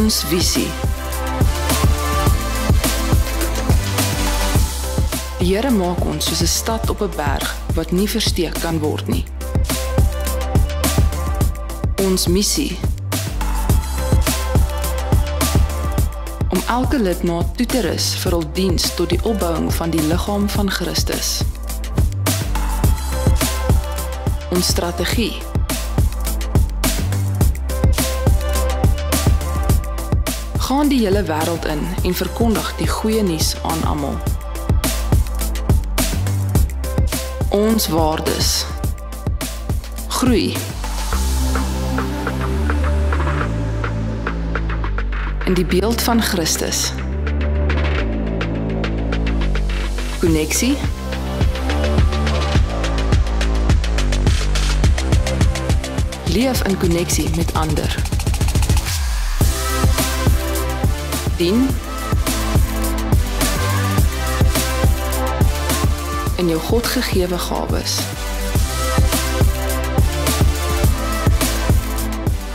Ons visie. Die Here maak ons soos 'n stad op 'n berg wat nie versteek kan word nie. Ons missie. Om elke lidmaat toe te rus vir hul diens tot die opbouing van die liggaam van Christus. Ons strategie. Gaan die hele wêreld in en verkondig die goeie nuus aan almal. Ons waardes. Groei. In die beeld van Christus. Konneksie. Leef in konneksie met ander. Dien. In jou God gegewe gawes.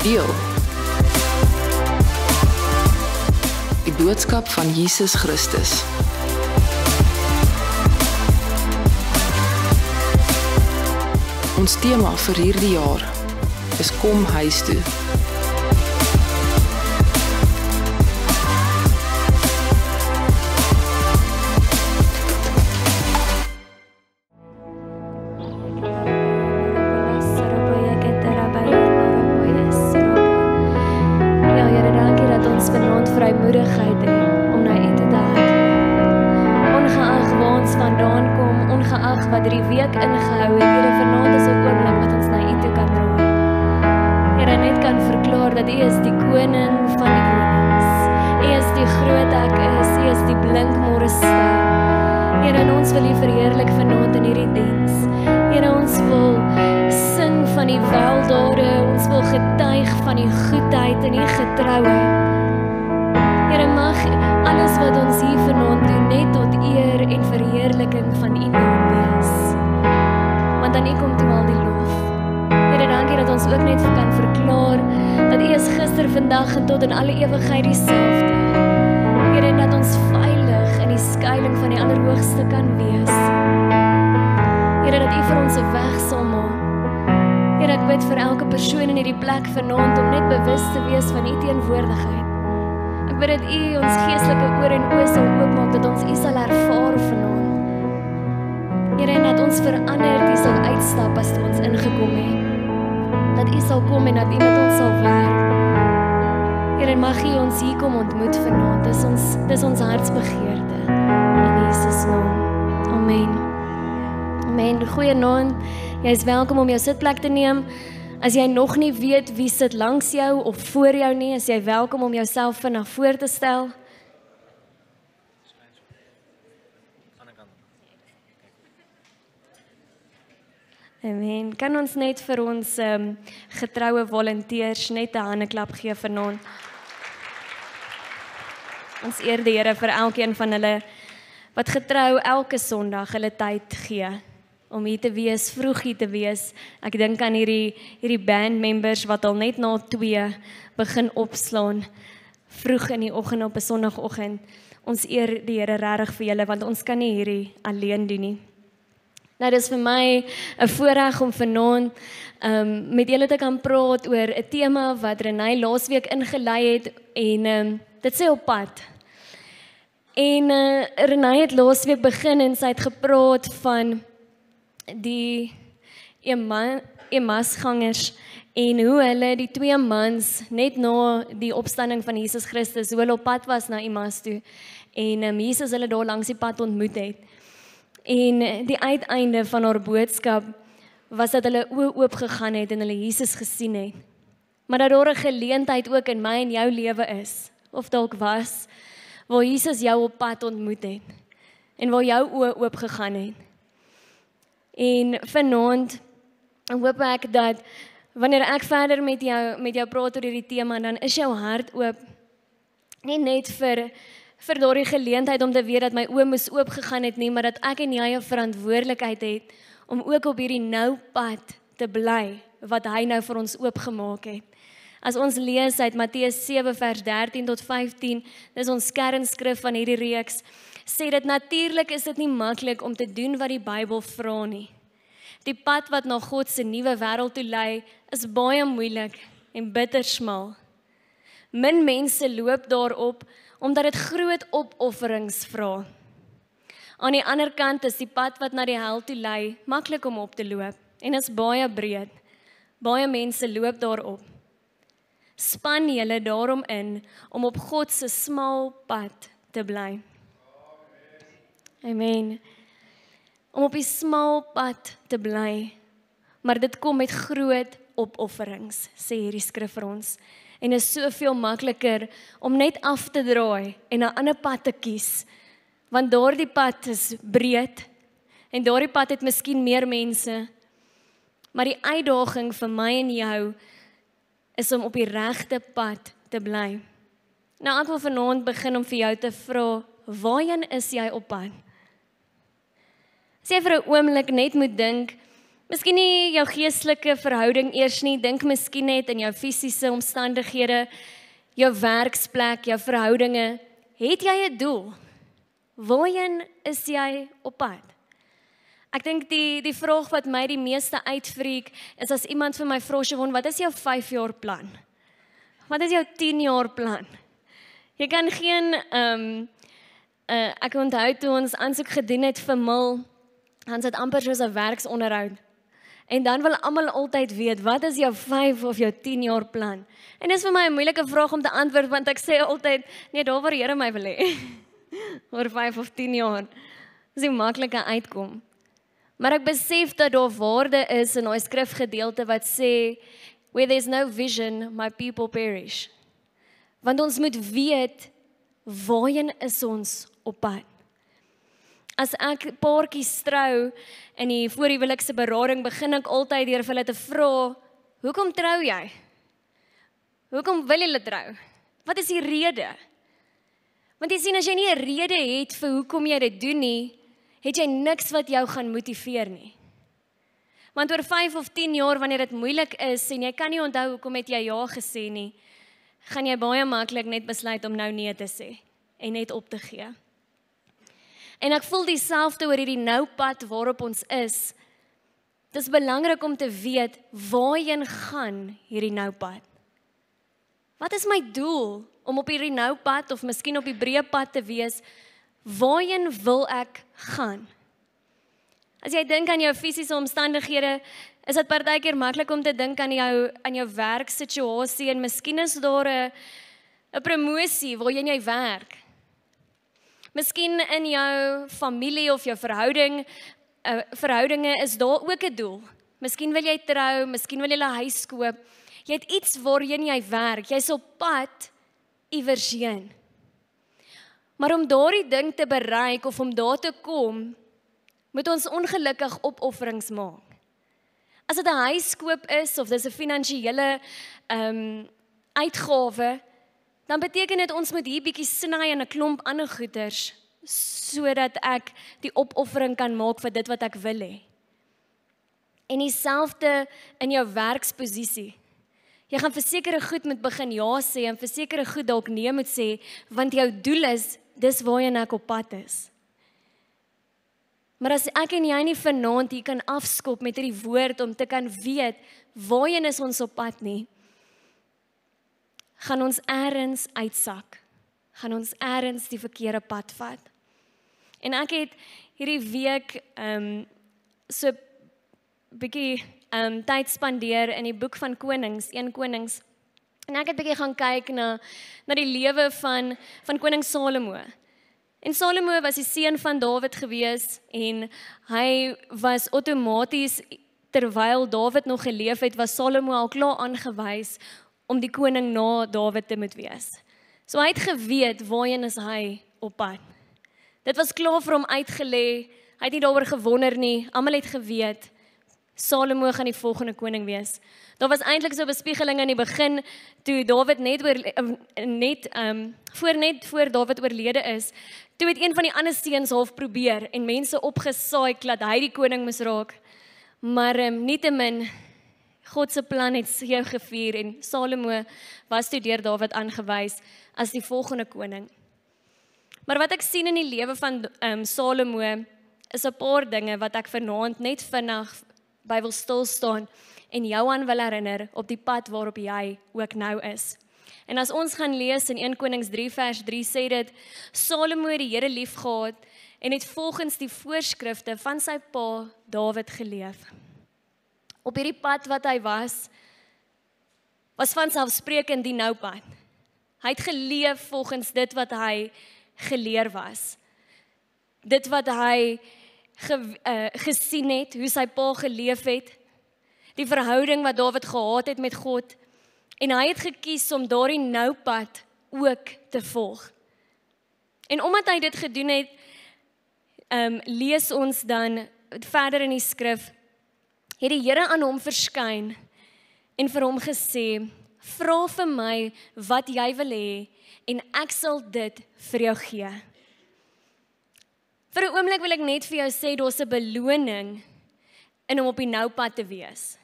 Deel. Die boodskap van Jesus Christus. Ons tema vir hierdie jaar is kom huis toe. Vrymoedigheid om na U te dink. Ongeag waar ons vandaan kom, ongeag wat die week ingehou het, Here, vanaand is 'n oomblik wat ons na U toe kan draai. Here, net kan verklaar dat U is die koning van die konings. U is die groot ek is, U is die blink môre ster. Here, en ons wil U verheerlik vanaand in hierdie diens. Here, ons wil sing van U weldade, ons wil getuig van U goedheid en U getrouheid. Here, mag alles wat ons hier vanaand doen net tot eer en verheerliking van U naam wees. Want aan U kom toe al die lof. Here, dankie dat ons ook net kan verklaar dat U is gister, vandag en tot in alle ewigheid dieselfde. Here, en dat ons veilig in die skuilings van die Allerhoogste kan wees. Here, dat U vir ons 'n weg sal maak. Here, ek bid vir elke persoon in hierdie plek vanaand om net bewus te wees van U teenwoordigheid. Ek bid dat U ons geestelike oor en oë sal oopmaak, dat ons U sal ervaar vanaand. Here, en dat ons veranderd sal uitstap as toe ons ingekom het. Dat U sal kom en dat U met ons sal werk. Here, en mag U ons hier kom ontmoet vanaand. Dis ons hartsbegeerte. In Jesus naam. Amen. Amen. Goeienaand. Jy is welkom om jou sitplek te neem. As jy nog nie weet wie sit langs jou of voor jou nie, is jy welkom om jouself vanaf voor te stel. Amen. Kan ons net vir ons getroue volonteërs net 'n handeklap gee vanaand? Ons eer die Here vir elkeen van hulle wat getrou elke Sondag hulle tyd gee om hier te wees, vroeg hier te wees. Ek dink aan hierdie bandmembers wat al net na 2 begin opslaan, vroeg in die oggend op 'n Sondagoggend. Ons eer die Here regtig vir julle, want ons kan nie hierdie alleen doen nie. Nou, dis vir my 'n voorreg om vanaand met julle te kan praat oor 'n tema wat Renay laasweek ingelei het, en dit sê op pad. En Renay het laasweek begin en sy het gepraat van die Emmausgangers en hoe hulle die 2 mans net na die opstanding van Jesus Christus, hoe hulle op pad was na Emmaus toe en Jesus hulle daar langs die pad ontmoet het. En die uiteinde van haar boodskap was dat hulle oë oop gegaan het en hulle Jesus gesien het. Maar dat daar 'n geleentheid ook in my en jou lewe is, of dalk was, waar Jesus jou op pad ontmoet het en waar jou oë oop gegaan het. En vanaand hoop ek dat wanneer ek verder met jou praat oor hierdie tema, dan is jou hart oop, nie net vir daardie geleentheid om te weet dat my oë moes oop gegaan het nie, maar dat ek en jy 'n verantwoordelikheid het om ook op hierdie nou pad te bly wat hy nou vir ons oopgemaak het. As ons lees uit Matteus 7 vers 13 tot 15, dis ons kernskrif van hierdie reeks, sê dit natuurlik is dit nie maklik om te doen wat die Bybel vra nie. Die pad wat na God se nuwe wêreld toe lei, is baie moeilik en bitter smal. Min mense loop daarop, omdat dit groot opofferings vra. Aan die ander kant is die pad wat na die hel toe lei, maklik om op te loop, en is baie breed. Baie mense loop daarop. Span julle daarom in, om op God se smal pad te bly. Amen. Om op die smal pad te bly, maar dit kom met groot opofferings, sê hierdie skrif vir ons. En is soveel makliker om net af te draai en 'n ander pad te kies, want daardie pad is breed en daardie pad het miskien meer mense, maar die uitdaging vir my en jou is om op die regte pad te bly. Nou ek wil vanaand begin om vir jou te vra, waarheen is jy op pad? As jy vir 'n oomblik net moet dink, miskien nie jou geestelike verhouding eers nie, dink miskien net in jou fisiese omstandighede, jou werksplek, jou verhoudinge. Het jy 'n doel? Waarheen is jy op pad? Ek dink die vraag wat my die meeste uitfreek, is as iemand vir my vra, Siobhan, wat is jou 5-jaar plan? Wat is jou 10-jaar plan? Jy kan geen, ek onthou toe ons aansoek gedoen het vir MIL, dan sit amper soos 'n werksonderhoud. En dan wil almal altyd weet, wat is jou 5 of jou 10-jaar plan? En dis vir my 'n moeilike vraag om te antwoord, want ek sê altyd, nee, daar waar die Here my wil hê. Oor 5 of 10 jaar. Dis 'n maklike uitkom. Maar ek besef dat daar waarde is in daai skrifgedeelte wat sê, where there's no vision, my people perish. Want ons moet weet, waarheen is ons op pad? As ek paartjies trou in die voorhuwelikse berading, begin ek altyd deur vir hulle te vra, hoekom trou jy? Hoekom wil julle trou? Wat is die rede? Want jy sien, as jy nie 'n rede het vir hoekom jy dit doen nie, het jy niks wat jou gaan motiveer nie. Want oor 5 of 10 jaar, wanneer dit moeilik is, en jy kan nie onthou hoekom het jy ja gesê nie, gaan jy baie maklik net besluit om nou nee te sê, en net op te gee. En ek voel dieselfde oor hierdie nou pad waarop ons is. Dit is belangrik om te weet, waarheen gaan hierdie nou pad? Wat is my doel om op hierdie nou pad, of miskien op die breë pad te wees? Waarheen wil ek gaan? As jy dink aan jou fisiese omstandighede, is dit partykeer maklik om te dink aan jou werksituasie, en miskien is daar 'n promosie waarheen jy werk. Miskien in jou familie of jou verhoudinge is daar ook 'n doel. Miskien wil jy trou, miskien wil jy 'n huis koop. Jy het iets waarheen jy werk. Jy's op pad iewers heen. Maar om daardie ding te bereik of om daar te kom, moet ons ongelukkig opofferings maak. As dit 'n huiskoop is of dis 'n finansiële uitgawe, dan beteken dit ons moet hier bietjie sny in 'n klomp ander goeders, sodat ek die opoffering kan maak vir dit wat ek wil hê. En dieselfde in jou werksposisie. Jy gaan vir sekere goed moet begin ja sê, en vir sekere goed dalk nee moet sê, want jou doel is, dis waarheen ek op pad is. Maar as ek en jy nie vanaand hier kan afskop met hierdie woord, om te kan weet, waarheen is ons op pad nie, gaan ons eers uitsak, gaan ons eers die verkeerde pad vat. En ek het hierdie week so 'n bietjie tyd spandeer in die boek van Konings, 1 Konings. En ek het 'n bietjie gaan kyk na die lewe van koning Salomo. En Salomo was die seun van Dawid gewees, en hy was outomaties, terwyl Dawid nog geleef het, was Salomo al klaar aangewys om die koning na Dawid te moet wees. So hy het geweet, waarheen is hy op pad. Dit was klaar vir hom uitgelê, hy het nie daaroor gewonder nie, almal het geweet, Salomo gaan die volgende koning wees. Daar was eintlik so 'n bespiegeling in die begin, toe Dawid voor Dawid oorlede is, toe het een van die ander seuns half probeer, en mense opgesaai, dat hy die koning moes raak. Maar nietemin, God se plan het jou gevier en Salomo was toe deur Dawid aangewys as die volgende koning. Maar wat ek sien in die lewe van Salomo is 'n paar dinge wat ek vanaand net vinnig by wil stil staan en jou aan wil herinner op die pad waarop jy ook nou is. En as ons gaan lees in 1 Konings 3 vers 3 sê dit, Salomo het die Here liefgehad en het volgens die voorskrifte van sy pa Dawid geleef. Op hierdie pad wat hy was vanselfsprekend die nou pad. Hy het geleef volgens dit wat hy geleer was. Dit wat hy gesien het, hoe sy pa geleef het, die verhouding wat Dawid gehad het met God, en hy het gekies om daardie nou pad ook te volg. En omdat hy dit gedoen het, lees ons dan verder in die skrif, het die Here aan hom verskyn en vir hom gesê, vra vir my wat jy wil hê en ek sal dit vir jou gee. Vir 'n oomblik wil ek net vir jou sê, daar's 'n beloning in om op die nou pad te wees.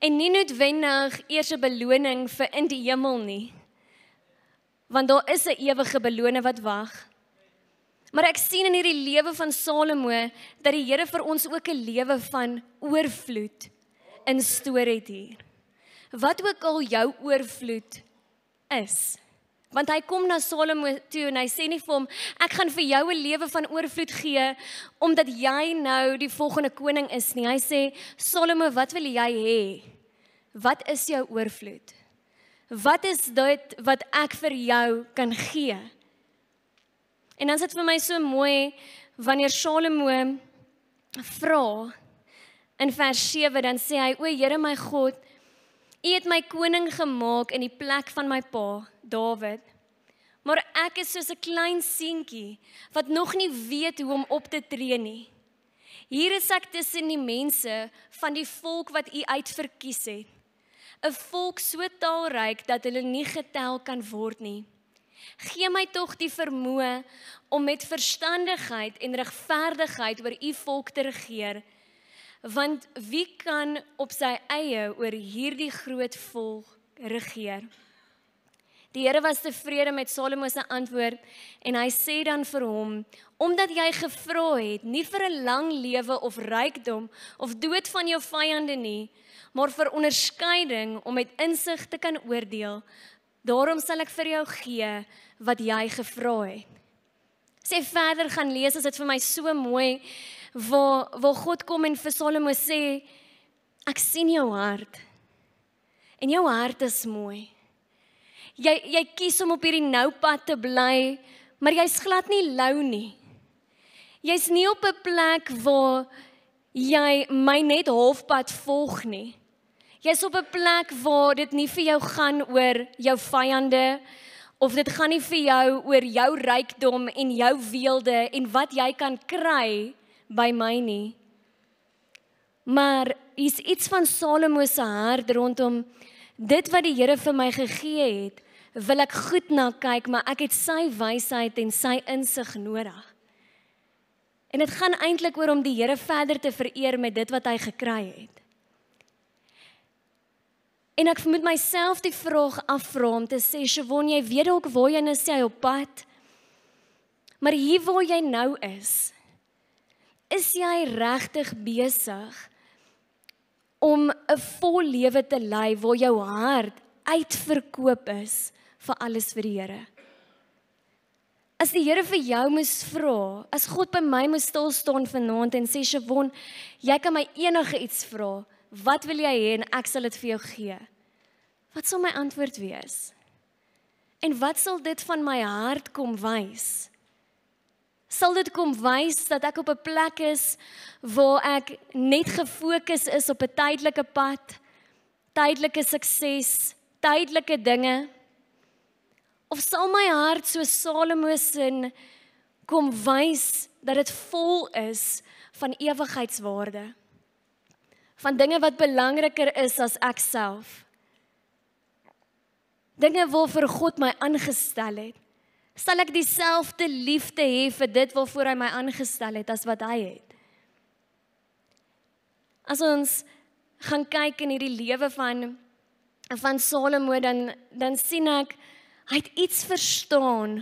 En nie noodwendig eers 'n beloning vir in die hemel nie, want daar is 'n ewige beloning wat wag. Maar ek sien in hierdie lewe van Salomo, dat die Here vir ons ook 'n lewe van oorvloed instoor het hier. Wat ook al jou oorvloed is. Want hy kom na Salomo toe en hy sê nie vir hom, ek gaan vir jou 'n lewe van oorvloed gee, omdat jy nou die volgende koning is nie. Hy sê, Salomo, wat wil jy hê? Wat is jou oorvloed? Wat is dit wat ek vir jou kan gee? En dan is dit vir my so mooi, wanneer Salomo vra, in vers 7, dan sê hy, o Here my God, U het my koning gemaak in die plek van my pa, Dawid. Maar ek is soos 'n klein seentjie, wat nog nie weet hoe om op te tree nie. Hier is ek tussen die mense van die volk wat U uitverkies het. 'n Volk so taalryk dat hulle nie getel kan word nie. Gee my tog die vermoë om met verstandigheid en regverdigheid oor U volk te regeer, want wie kan op sy eie oor hierdie groot volk regeer? Die Here was tevrede met Salomo se antwoord en hy sê dan vir hom, omdat jy gevra het, nie vir 'n lang lewe of rykdom of dood van jou vyande nie, maar vir onderskeiding om met insig te kan oordeel, daarom sal ek vir jou gee wat jy gevra het. Sê verder gaan lees, is dit vir my so mooi, waar God kom en vir Salomo sê, ek sien jou hart, en jou hart is mooi. Jy kies om op hierdie nou pad te bly, maar jy's glad nie lou nie. Jy's nie op 'n plek waar jy my net halfpad volg nie. Jy's op 'n plek waar dit nie vir jou gaan oor jou vyande, of dit gaan nie vir jou oor jou rykdom en jou weelde en wat jy kan kry by my nie. Maar hier's iets van Salomo se hart rondom dit wat die Here vir my gegee het, wil ek goed na kyk, maar ek het sy wysheid en sy insig nodig. En dit gaan eintlik oor om die Here verder te vereer met dit wat hy gekry het. En ek moet myself die vraag afvra om te sê, Siobhan, jy weet dalk waar jy is jy op pad, maar hier waar jy nou is jy regtig besig om 'n vol lewe te lei waar jou hart uitverkoop is vir alles vir die Here? As die Here vir jou moes vra, as God by my moes stil staan vanaand en sê, Siobhan, jy kan my enige iets vra, wat wil jy hê en ek sal dit vir jou gee? Wat sal my antwoord wees? En wat sal dit van my hart kom wys? Sal dit kom wys dat ek op 'n plek is waar ek net gefokus is op 'n tydelike pad, tydelike sukses, tydelike dinge? Of sal my hart so Salomo se kom wys dat dit vol is van ewigheidswaarde? Van dinge wat belangriker is as ek self. Dinge waarvoor God my aangestel het. Sal ek dieselfde liefde hê vir dit waarvoor hy my aangestel het as wat hy het? As ons gaan kyk in hierdie lewe van Salomo, dan sien ek, hy het iets verstaan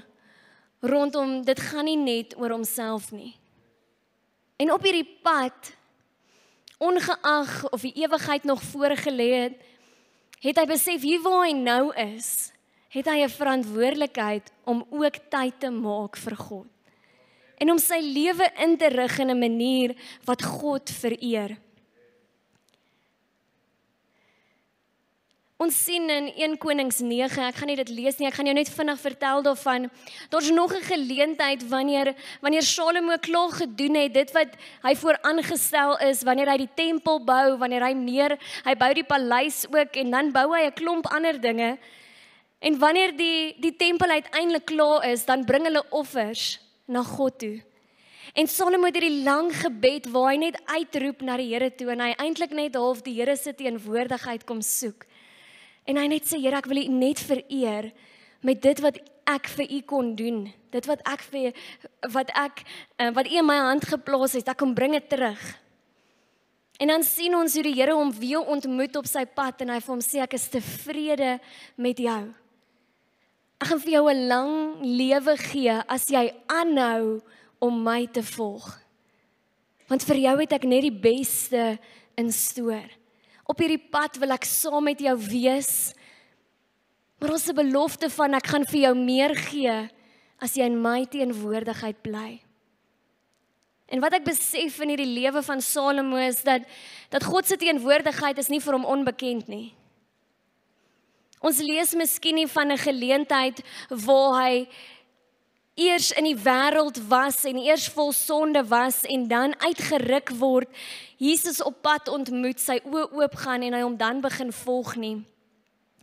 rondom, dit gaan nie net oor homself nie. En op hierdie pad, ongeag of die ewigheid nog voorgelê het hy besef, hier waar hy nou is, het hy 'n verantwoordelikheid om ook tyd te maak vir God. En om sy lewe in te rig in 'n manier wat God vereer. Ons sien in 1 Konings 9, ek gaan nie dit lees nie, ek gaan jou net vinnig vertel daarvan. Daar's nog 'n geleentheid wanneer Salomo klaar gedoen het, dit wat hy vooraangestel is, wanneer hy die tempel bou, wanneer hy bou die paleis ook, en dan bou hy 'n klomp ander dinge. En wanneer die tempel uiteindelik klaar is, dan bring hulle offers na God toe. En Salomo het hierdie lang gebed waar hy net uitroep na die Here toe, en hy eintlik net half die Here se teenwoordigheid kom soek. En hy net sê, Here, ek wil U net vereer met dit wat ek vir U kon doen. Dit wat U in my hand geplaas het, ek kom bring dit terug. En dan sien ons hoe die Here hom weer ontmoet op sy pad en hy vir hom sê, ek is tevrede met jou. Ek gaan vir jou 'n lang lewe gee as jy aanhou om my te volg. Want vir jou het ek net die beste in stoor. Op hierdie pad wil ek saam met jou wees, maar ons 'n belofte van ek gaan vir jou meer gee as jy in my teenwoordigheid bly. En wat ek besef in hierdie lewe van Salomo is dat God se teenwoordigheid is nie vir hom onbekend nie. Ons lees miskien nie van 'n geleentheid waar hy eers in die wêreld was en eers vol sonde was en dan uitgeruk word, Jesus op pad ontmoet, sy oë oopgaan en hy hom dan begin volg nie.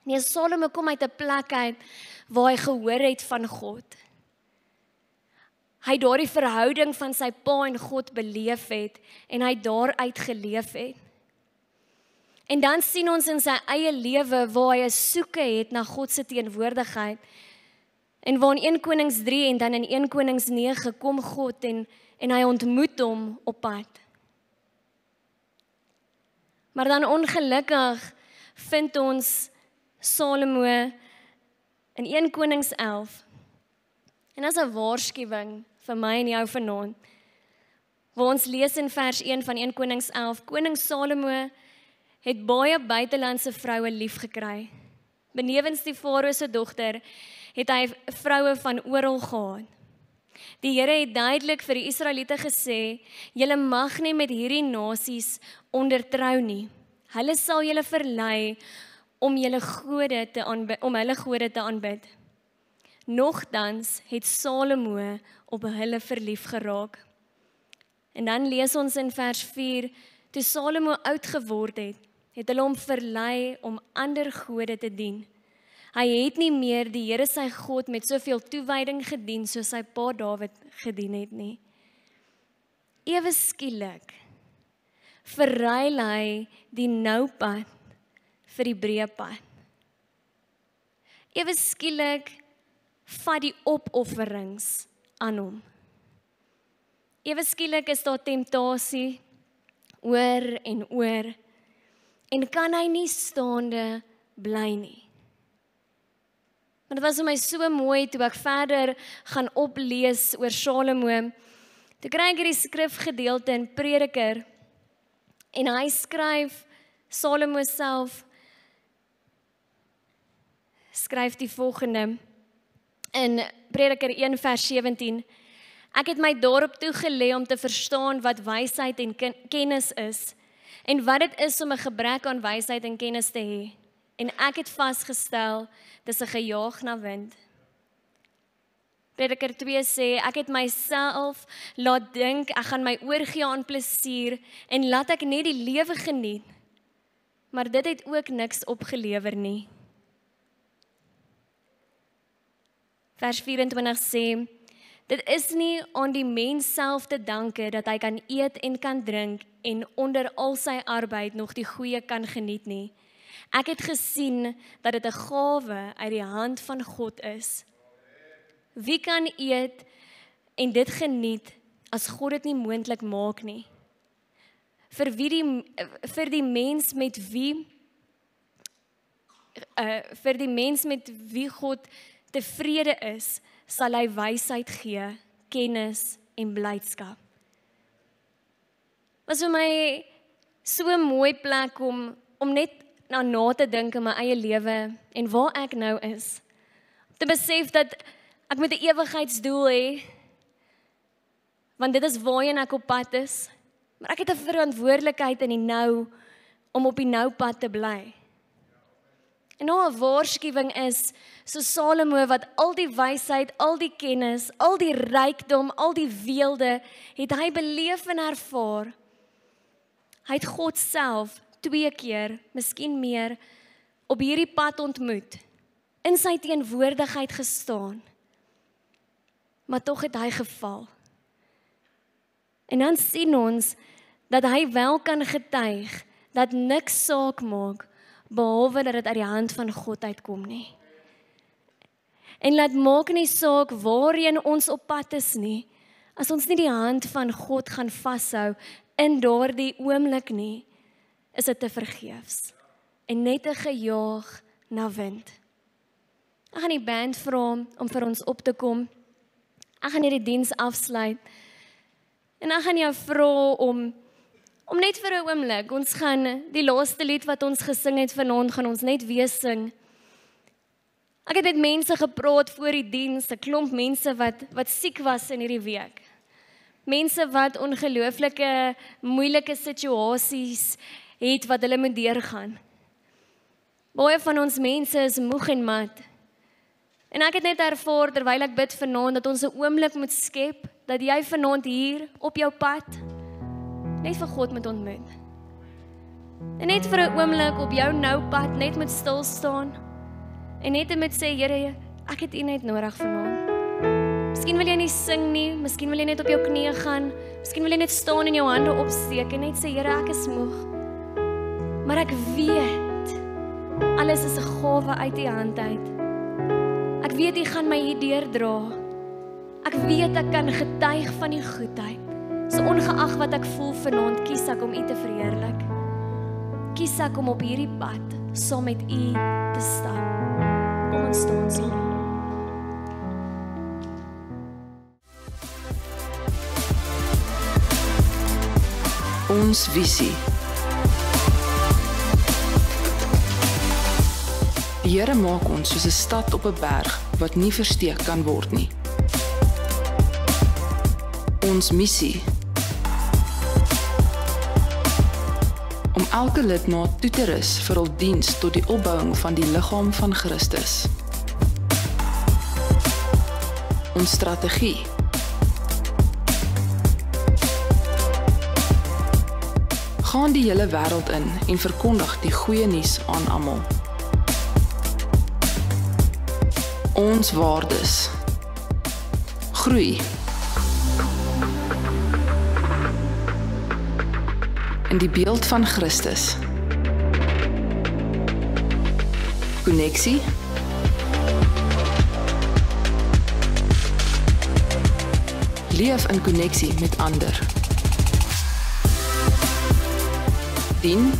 Nee, Salomo kom uit 'n plek uit waar hy gehoor het van God. Hy daardie verhouding van sy pa en God beleef het en hy daaruit geleef het. En dan sien ons in sy eie lewe waar hy 'n soeke het na God se teenwoordigheid. En waar in 1 Konings 3 en dan in 1 Konings 9 kom God en hy ontmoet hom op pad. Maar dan ongelukkig vind ons Salomo in 1 Konings 11. En dat is 'n waarskuwing vir my en jou vanaand. Waar ons lees in vers 1 van 1 Konings 11, Koning Salomo het baie buitelandse vroue lief gekry. Benewens die Farao se dogter het hy vroue van oral gehad. Die Here het duidelik vir die Israeliete gesê, julle mag nie met hierdie nasies ondertrou nie. Hulle sal julle verlei om hulle gode te aanbid. Nogtans het Salomo op hulle verlief geraak. En dan lees ons in vers 4, toe Salomo oud geword het hulle hom verlei om ander gode te dien. Hy het nie meer die Here sy God met soveel toewyding gedien soos sy pa Dawid gedien het nie. Ewe skielik verruil hy die nou pad vir die breë pad. Ewe skielik vat die opofferings aan hom. Ewe skielik is daar temptasie oor en oor en kan hy nie staande bly nie. Maar dit was vir my so mooi toe ek verder gaan oplees oor Salomo. Toe kry ek hierdie skrifgedeelte in Prediker en hy skryf, Salomo self skryf die volgende in Prediker 1 vers 17. Ek het my daarop toegelê om te verstaan wat wysheid en kennis is en wat dit is om 'n gebrek aan wysheid en kennis te hê. En ek het vasgestel, dis 'n gejaag na wind. Prediker 2 sê, ek het myself laat dink, ek gaan my oorgee aan plesier en laat ek net die lewe geniet. Maar dit het ook niks opgelewer nie. Vers 24 sê, dit is nie aan die mens self te danke dat hy kan eet en kan drink en onder al sy arbeid nog die goeie kan geniet nie. Ek het gesien dat dit 'n gawe uit die hand van God is. Wie kan eet en dit geniet as God dit nie moontlik maak nie? vir die mens met wie God tevrede is, sal hy wysheid gee, kennis en blydskap. Was vir my so 'n mooi plek om net na te dink in my eie lewe en waar ek nou is. Om te besef dat ek met 'n ewigheidsdoel hê, want dit is waarheen ek op pad is. Maar ek het 'n verantwoordelikheid in die nou om op die nou pad te bly. En nou 'n waarskuwing is, so Salomo wat al die wysheid, al die kennis, al die rykdom, al die weelde, het hy beleef en ervaar. Hy het God self 2 keer, miskien meer, op hierdie pad ontmoet, in sy teenwoordigheid gestaan. Maar tog het hy geval. En dan sien ons dat hy wel kan getuig dat niks saak maak behalwe dat dit uit die hand van God uitkom nie. En laat maak nie saak waarheen ons op pad is nie, as ons nie die hand van God gaan vashou in daardie oomblik nie, is dit te vergeefs en net 'n gejaag na wind. Ek gaan die band vra om vir ons op te kom. Ek gaan hierdie diens afsluit. En ek gaan jou vra om net vir 'n oomblik, ons gaan die laaste lied wat ons gesing het vanaand, gaan ons net weer sing. Ek het met mense gepraat voor die diens, 'n klomp mense wat siek was in hierdie week. Mense wat ongelooflike, moeilike situasies het wat hulle moet deurgaan. Baie van ons mense is moeg en mat. En ek het net ervaar, terwyl ek bid vanaand, dat ons 'n oomblik moet skep, dat jy vanaand hier op jou pad net vir God moet ontmoet. En net vir 'n oomblik op jou nou pad net moet stil staan en net moet sê, Here, ek het U net nodig vanaand. Miskien wil jy nie sing nie, miskien wil jy net op jou knieë gaan, miskien wil jy net staan en jou hande opsteek en net sê, Here, ek is moeg. Maar ek weet, alles is 'n gawe uit U hand uit. Ek weet U gaan my hier deurdra. Ek weet ek kan getuig van U goedheid. So ongeag wat ek voel vanaand, kies ek om U te verheerlik. Kies ek om op hierdie pad saam met U te stap. Kom ons staan saam. Ons visie. Die Here maak ons soos 'n stad op 'n berg wat nie versteek kan word nie. Ons missie. Om elke lidmaat toe te rus vir hul diens tot die opbouing van die liggaam van Christus. Ons strategie. Gaan die hele wêreld in en verkondig die goeie nuus aan almal. Ons waardes. Groei. In die beeld van Christus. Koneksie. Leef in koneksie met ander. Dien.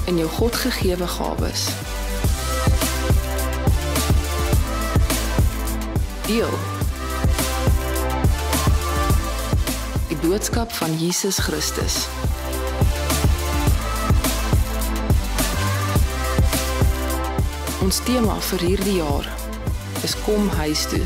In jou God gegewe gawes. Deel. Die boodskap van Jesus Christus. Ons tema vir hierdie jaar is kom huis toe.